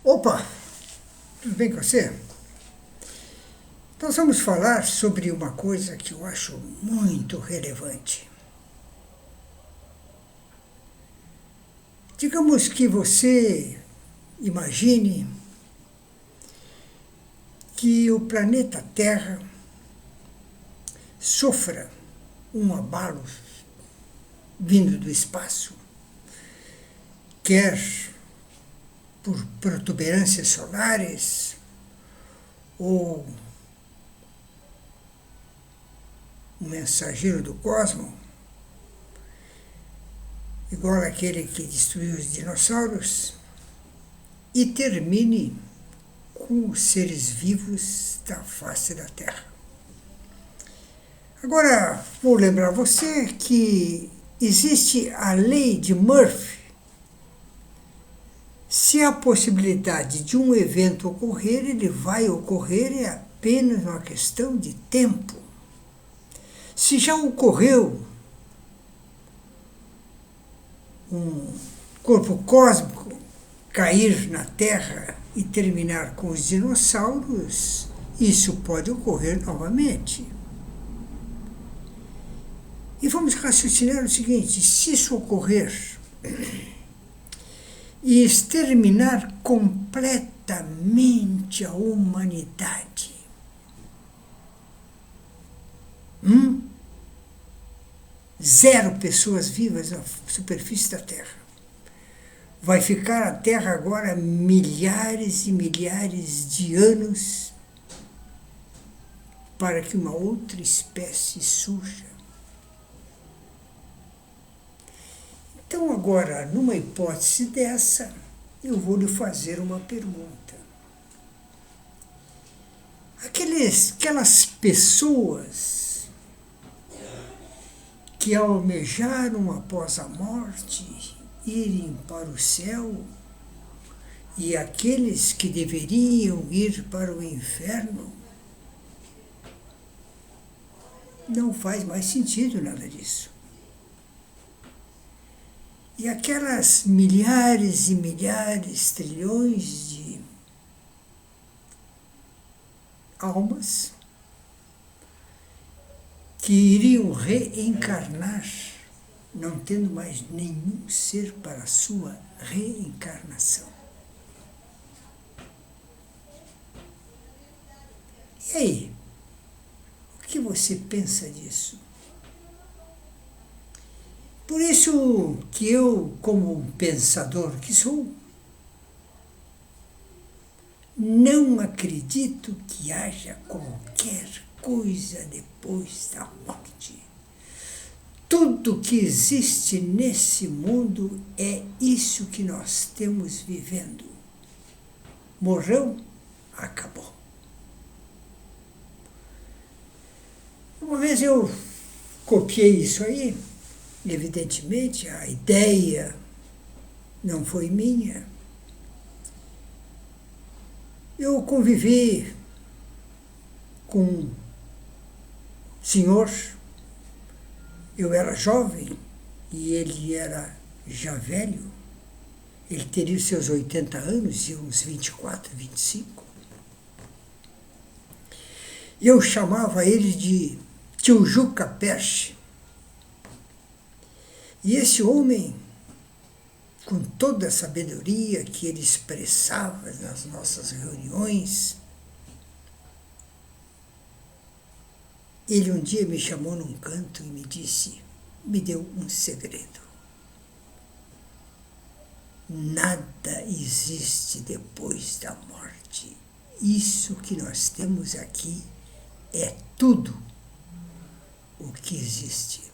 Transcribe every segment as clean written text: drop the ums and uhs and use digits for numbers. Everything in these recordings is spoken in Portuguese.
Opa, tudo bem com você? Nós vamos falar sobre uma coisa que eu acho muito relevante. Digamos que você imagine que o planeta Terra sofra um abalo vindo do espaço, quer por protuberâncias solares ou um mensageiro do cosmos, igual aquele que destruiu os dinossauros, e termine com os seres vivos da face da Terra. Agora, vou lembrar você que existe a lei de Murphy. Se há possibilidade de um evento ocorrer, ele vai ocorrer, é apenas uma questão de tempo. Se já ocorreu um corpo cósmico cair na Terra e terminar com os dinossauros, isso pode ocorrer novamente. E vamos raciocinar o seguinte: se isso ocorrer e exterminar completamente a humanidade, zero pessoas vivas na superfície da Terra. Vai ficar a Terra agora milhares e milhares de anos para que uma outra espécie surja. Então agora, numa hipótese dessa, eu vou lhe fazer uma pergunta. Aquelas pessoas que almejaram após a morte irem para o céu e aqueles que deveriam ir para o inferno, não faz mais sentido nada disso. E aquelas milhares e milhares, trilhões de almas que iriam reencarnar, não tendo mais nenhum ser para a sua reencarnação. E aí? O que você pensa disso? Por isso que eu, como um pensador que sou, não acredito que haja qualquer coisa depois da morte. Tudo que existe nesse mundo é isso que nós temos vivendo. Morreu, acabou. Uma vez eu copiei isso aí. Evidentemente, a ideia não foi minha. Eu convivi com um senhor, eu era jovem e ele era já velho. Ele teria os seus 80 anos e uns 24, 25. Eu chamava ele de Tio Juca Perche. E esse homem, com toda a sabedoria que ele expressava nas nossas reuniões, ele um dia me chamou num canto e me deu um segredo. Nada existe depois da morte. Isso que nós temos aqui é tudo o que existe.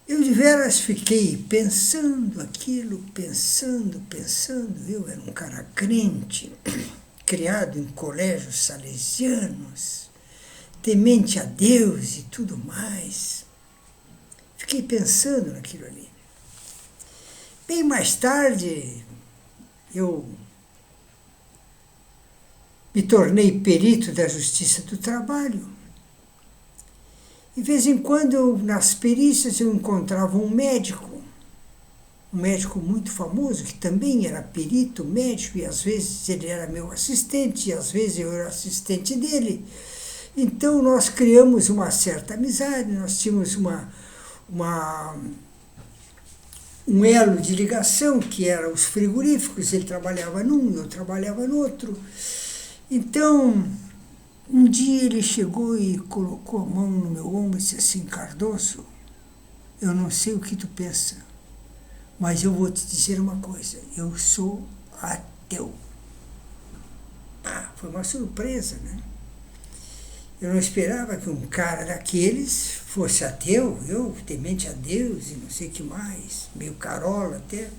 Eu de veras fiquei pensando aquilo, pensando. Eu era um cara crente, criado em colégios salesianos, temente a Deus e tudo mais. Fiquei pensando naquilo ali. Bem mais tarde, eu me tornei perito da Justiça do Trabalho. De vez em quando, nas perícias, eu encontrava um médico um médico muito famoso, que também era perito médico, e às vezes ele era meu assistente, e às vezes eu era assistente dele. Então nós criamos uma certa amizade, nós tínhamos um elo de ligação, que era os frigoríficos, ele trabalhava num, eu trabalhava no outro. Então, um dia ele chegou e colocou a mão no meu ombro e disse assim: Cardoso, eu não sei o que tu pensa, mas eu vou te dizer uma coisa, eu sou ateu. Foi uma surpresa, né? Eu não esperava que um cara daqueles fosse ateu, eu, temente a Deus e não sei o que mais, meio carola até.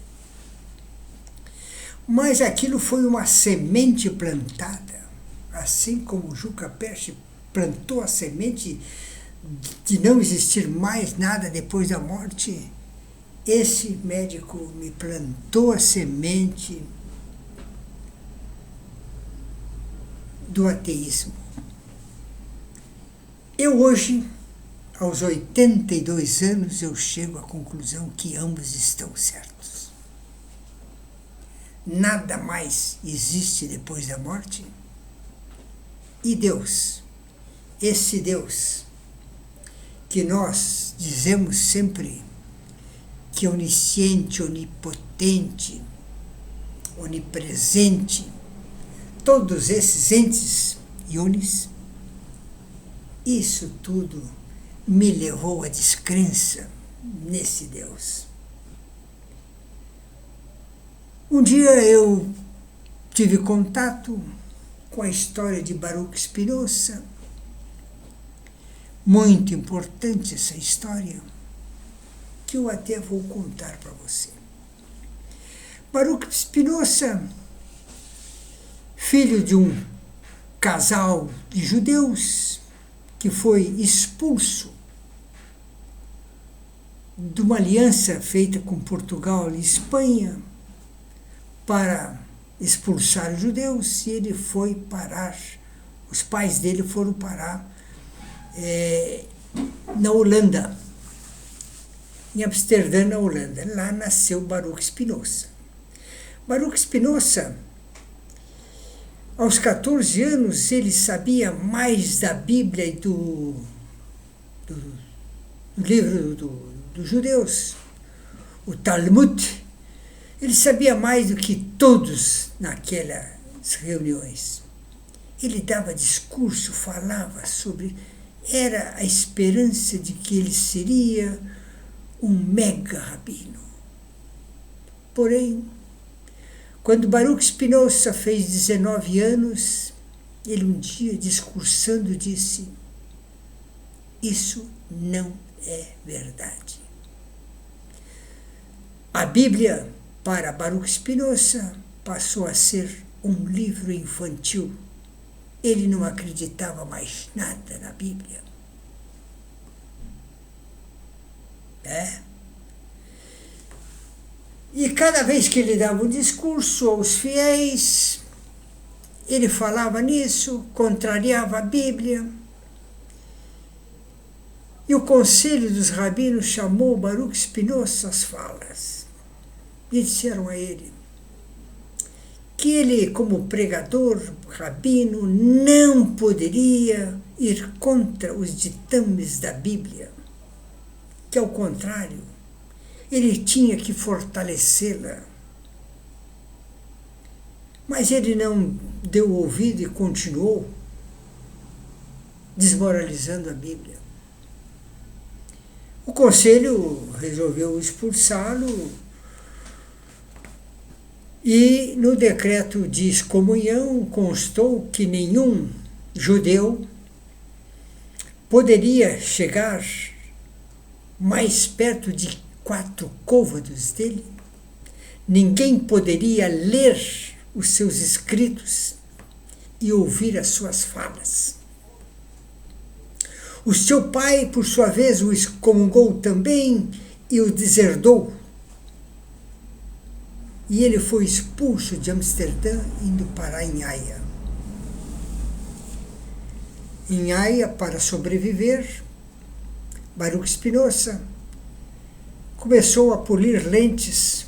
Mas aquilo foi uma semente plantada, assim como o Juca Peste plantou a semente de não existir mais nada depois da morte. Esse médico me plantou a semente do ateísmo. Eu hoje, aos 82 anos, eu chego à conclusão que ambos estão certos. Nada mais existe depois da morte. E Deus, esse Deus que nós dizemos sempre que é onisciente, onipotente, onipresente, todos esses entes iones, isso tudo me levou à descrença nesse Deus. Um dia eu tive contato com a história de Baruch Spinoza, muito importante essa história, que eu até vou contar para você. Baruch Spinoza, filho de um casal de judeus, que foi expulso de uma aliança feita com Portugal e Espanha para expulsar os judeus, e ele foi parar, os pais dele foram parar na Holanda, em Amsterdã, na Holanda. Lá nasceu Baruch Spinoza. Baruch Spinoza, aos 14 anos, ele sabia mais da Bíblia e do livro dos judeus, o Talmud. Ele sabia mais do que todos naquelas reuniões. Ele dava discurso, falava sobre... Era a esperança de que ele seria um mega rabino. Porém, quando Baruch Spinoza fez 19 anos, ele um dia, discursando, disse: isso não é verdade. A Bíblia, para Baruch Spinoza, passou a ser um livro infantil. Ele não acreditava mais nada na Bíblia. E cada vez que ele dava um discurso aos fiéis, ele falava nisso, contrariava a Bíblia. E o conselho dos rabinos chamou Baruch Spinoza às falas. E disseram a ele que ele, como pregador, rabino, não poderia ir contra os ditames da Bíblia, que, ao contrário, ele tinha que fortalecê-la. Mas ele não deu ouvido e continuou desmoralizando a Bíblia. O conselho resolveu expulsá-lo e no decreto de excomunhão constou que nenhum judeu poderia chegar mais perto de 4 côvados dele, ninguém poderia ler os seus escritos e ouvir as suas falas. O seu pai, por sua vez, o excomungou também e o deserdou. E ele foi expulso de Amsterdã, indo para em Haia. Em Haia, para sobreviver, Baruch Spinoza começou a polir lentes